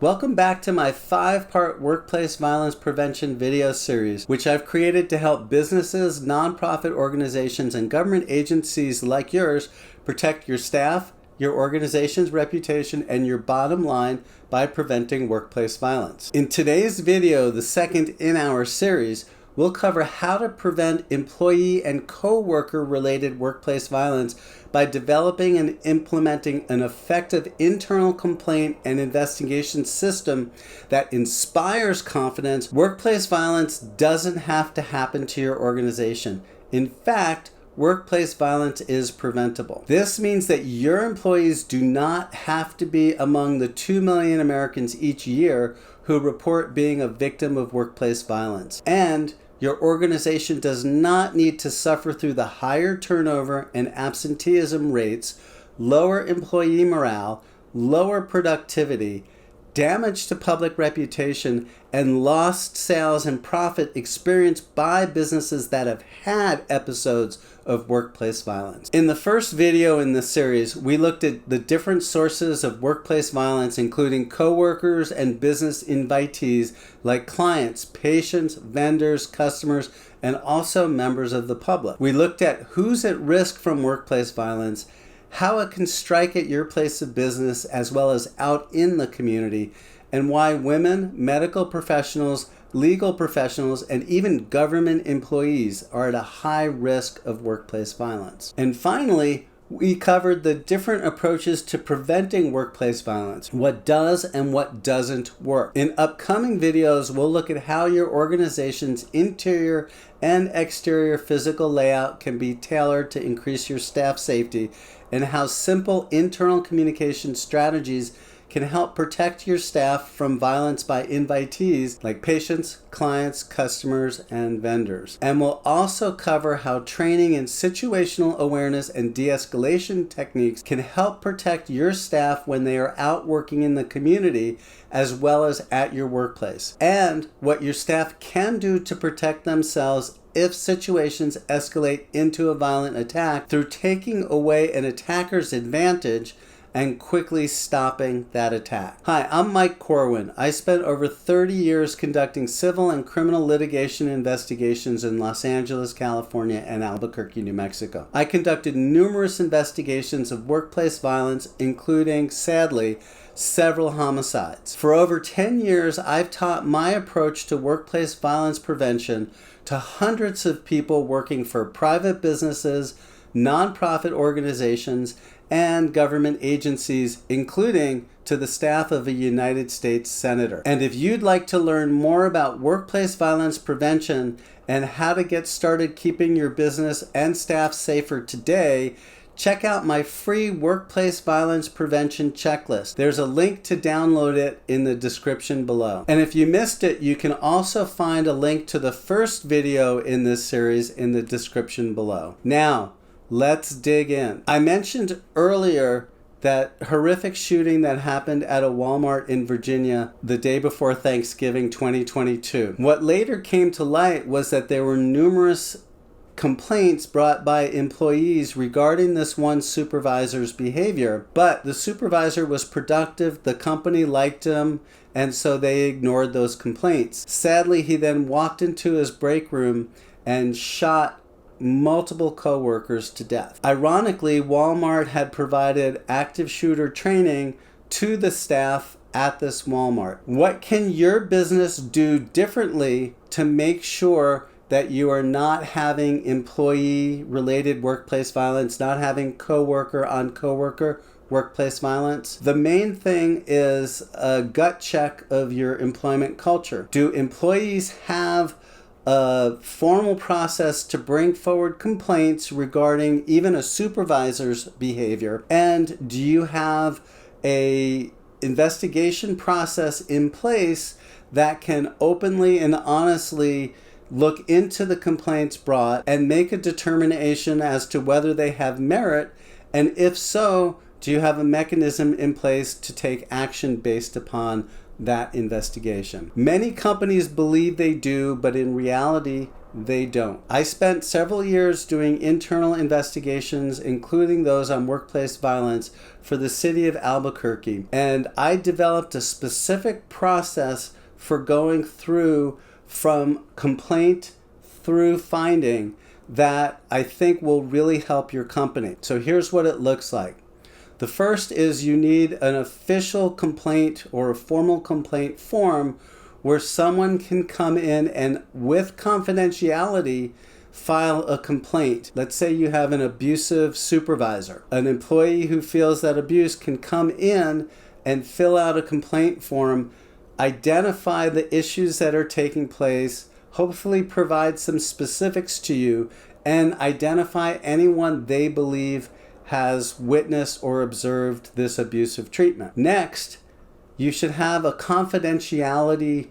Welcome back to my 5-part workplace violence prevention video series, which I've created to help businesses, nonprofit organizations, and government agencies like yours protect your staff, your organization's reputation, and your bottom line by preventing workplace violence. In today's video, the second in our series, we'll cover how to prevent employee and co-worker related workplace violence by developing and implementing an effective internal complaint and investigation system that inspires confidence. Workplace violence doesn't have to happen to your organization. In fact, workplace violence is preventable. This means that your employees do not have to be among the 2 million Americans each year who report being a victim of workplace violence. And your organization does not need to suffer through the higher turnover and absenteeism rates, lower employee morale, lower productivity, damage to public reputation, and lost sales and profit experienced by businesses that have had episodes of workplace violence. In the first video in this series, we looked at the different sources of workplace violence, including coworkers and business invitees like clients, patients, vendors, customers, and also members of the public. We looked at who's at risk from workplace violence, how it can strike at your place of business as well as out in the community, and why women, medical professionals, legal professionals, and even government employees are at a high risk of workplace violence. And finally, we covered the different approaches to preventing workplace violence, what does and what doesn't work. In upcoming videos, we'll look at how your organization's interior and exterior physical layout can be tailored to increase your staff safety, and how simple internal communication strategies can help protect your staff from violence by invitees like patients, clients, customers, and vendors. And we'll also cover how training in situational awareness and de-escalation techniques can help protect your staff when they are out working in the community as well as at your workplace, and what your staff can do to protect themselves if situations escalate into a violent attack through taking away an attacker's advantage and quickly stopping that attack. Hi, I'm Mike Corwin. I spent over 30 years conducting civil and criminal litigation investigations in Los Angeles, California, and Albuquerque, New Mexico. I conducted numerous investigations of workplace violence, including, sadly, several homicides. For over 10 years, I've taught my approach to workplace violence prevention to hundreds of people working for private businesses, nonprofit organizations, and government agencies, including to the staff of a United States Senator. And if you'd like to learn more about workplace violence prevention and how to get started keeping your business and staff safer today, check out my free workplace violence prevention checklist. There's a link to download it in the description below. And if you missed it, you can also find a link to the first video in this series in the description below. Now, let's dig in. I mentioned earlier that horrific shooting that happened at a Walmart in Virginia the day before Thanksgiving 2022. What later came to light was that there were numerous complaints brought by employees regarding this one supervisor's behavior, but the supervisor was productive, the company liked him, and so they ignored those complaints. Sadly, he then walked into his break room and shot multiple co-workers to death. Ironically, Walmart had provided active shooter training to the staff at this Walmart. What can your business do differently to make sure that you are not having employee-related workplace violence, not having coworker on coworker workplace violence? The main thing is a gut check of your employment culture. Do employees have a formal process to bring forward complaints regarding even a supervisor's behavior? And do you have a investigation process in place that can openly and honestly look into the complaints brought and make a determination as to whether they have merit? And if so, do you have a mechanism in place to take action based upon that investigation? Many companies believe they do, but in reality, they don't. I spent several years doing internal investigations, including those on workplace violence, for the city of Albuquerque. And I developed a specific process for going through from complaint through finding that I think will really help your company. So here's what it looks like. The first is you need an official complaint or a formal complaint form where someone can come in and, with confidentiality, file a complaint. Let's say you have an abusive supervisor. An employee who feels that abuse can come in and fill out a complaint form, identify the issues that are taking place, hopefully provide some specifics to you, and identify anyone they believe has witnessed or observed this abusive treatment. Next, you should have a confidentiality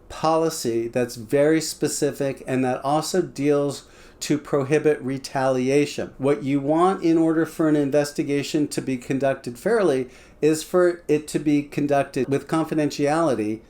policy that's very specific and that also deals to prohibit retaliation. What you want in order for an investigation to be conducted fairly is for it to be conducted with confidentiality,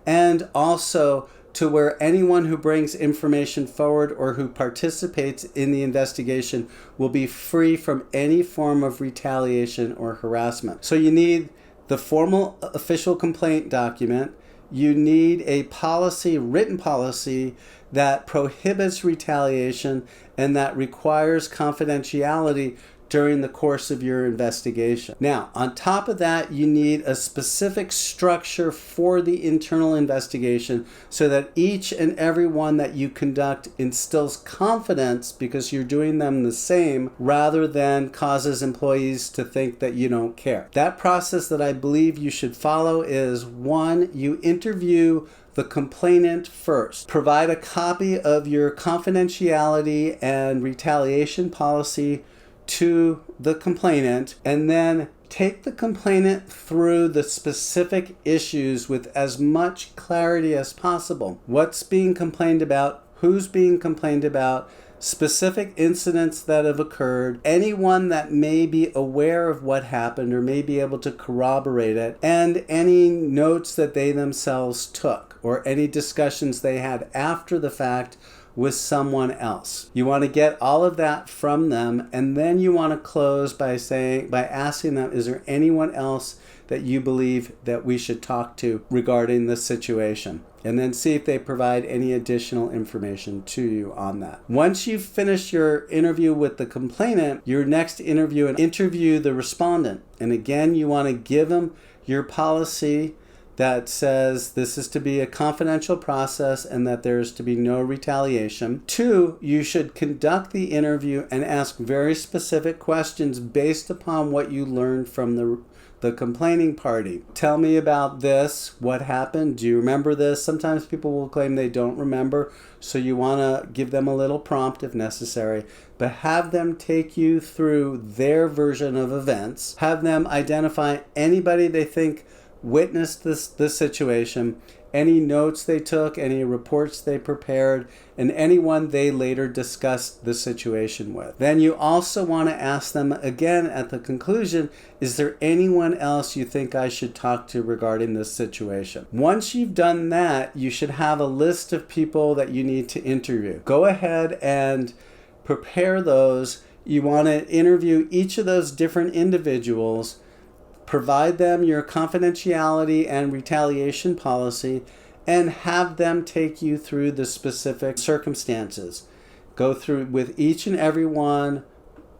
and also to where anyone who brings information forward or who participates in the investigation will be free from any form of retaliation or harassment. So you need the formal official complaint document. You need a policy, written policy, that prohibits retaliation and that requires confidentiality during the course of your investigation. Now, on top of that, you need a specific structure for the internal investigation so that each and every one that you conduct instills confidence because you're doing them the same rather than causes employees to think that you don't care. That process that I believe you should follow is: 1, you interview the complainant first. Provide a copy of your confidentiality and retaliation policy to the complainant, and then take the complainant through the specific issues with as much clarity as possible. What's being complained about, who's being complained about, specific incidents that have occurred, anyone that may be aware of what happened or may be able to corroborate it, and any notes that they themselves took or any discussions they had after the fact with someone else. You want to get all of that from them, and then you want to close by asking them, is there anyone else that you believe that we should talk to regarding this situation? And then see if they provide any additional information to you on that. Once you've finished your interview with the complainant, your next interview the respondent. And again, you want to give them your policy that says this is to be a confidential process and that there's to be no retaliation. 2, you should conduct the interview and ask very specific questions based upon what you learned from the complaining party. Tell me about this. What happened? Do you remember this? Sometimes people will claim they don't remember, so you want to give them a little prompt if necessary, but have them take you through their version of events. Have them identify anybody they think witnessed this situation, any notes they took, any reports they prepared, and anyone they later discussed the situation with. Then you also want to ask them again at the conclusion, is there anyone else you think I should talk to regarding this situation? Once you've done that, you should have a list of people that you need to interview. Go ahead and prepare those. You want to interview each of those different individuals, provide them your confidentiality and retaliation policy, and have them take you through the specific circumstances. Go through with each and every one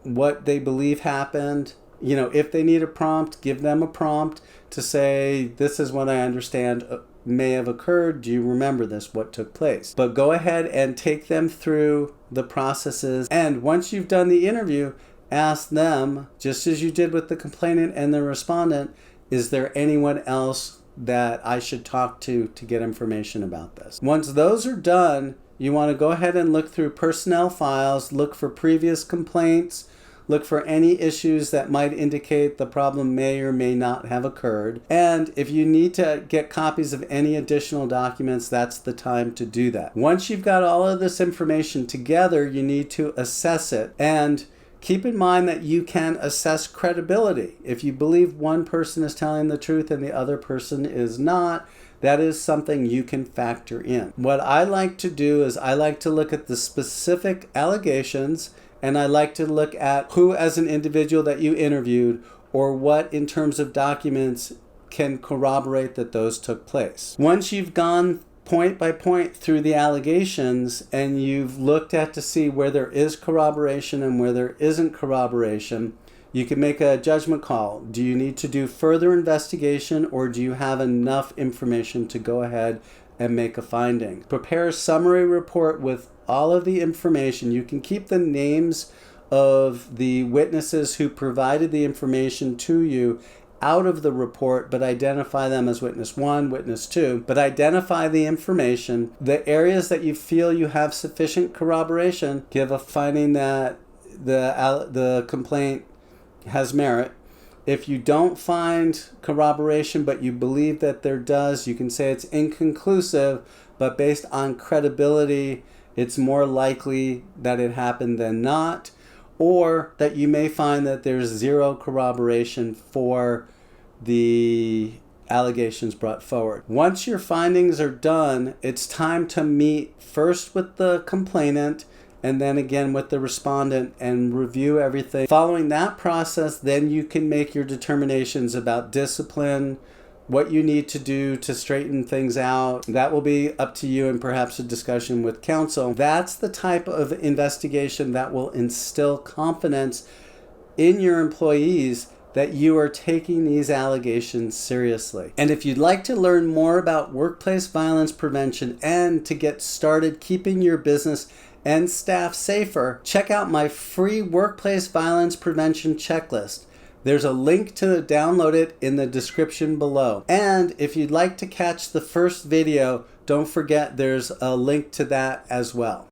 what they believe happened. If they need a prompt, give them a prompt to say, this is what I understand may have occurred. Do you remember this? What took place? But go ahead and take them through the processes. And once you've done the interview, ask them, just as you did with the complainant and the respondent, is there anyone else that I should talk to get information about this? Once those are done, you want to go ahead and look through personnel files, look for previous complaints, look for any issues that might indicate the problem may or may not have occurred. And if you need to get copies of any additional documents, that's the time to do that. Once you've got all of this information together, you need to assess it and Keep in mind that you can assess credibility. If you believe one person is telling the truth and the other person is not, that is something you can factor in. What I like to do is I like to look at the specific allegations, and I like to look at who as an individual that you interviewed, or what in terms of documents can corroborate that those took place. Once you've gone point by point through the allegations and you've looked at to see where there is corroboration and where there isn't corroboration, you can make a judgment call. Do you need to do further investigation, or do you have enough information to go ahead and make a finding? Prepare a summary report with all of the information. You can keep the names of the witnesses who provided the information to you out of the report, but identify them as witness 1, witness 2, but identify the information. The areas that you feel you have sufficient corroboration, give a finding that the complaint has merit. If you don't find corroboration, but you believe that there does, you can say it's inconclusive, but based on credibility, it's more likely that it happened than not. Or that you may find that there's zero corroboration for the allegations brought forward. Once your findings are done, it's time to meet first with the complainant and then again with the respondent and review everything. Following that process, then you can make your determinations about discipline, what you need to do to straighten things out. That will be up to you and perhaps a discussion with counsel. That's the type of investigation that will instill confidence in your employees that you are taking these allegations seriously. And if you'd like to learn more about workplace violence prevention and to get started keeping your business and staff safer, check out my free workplace violence prevention checklist. There's a link to download it in the description below. And if you'd like to catch the first video, don't forget there's a link to that as well.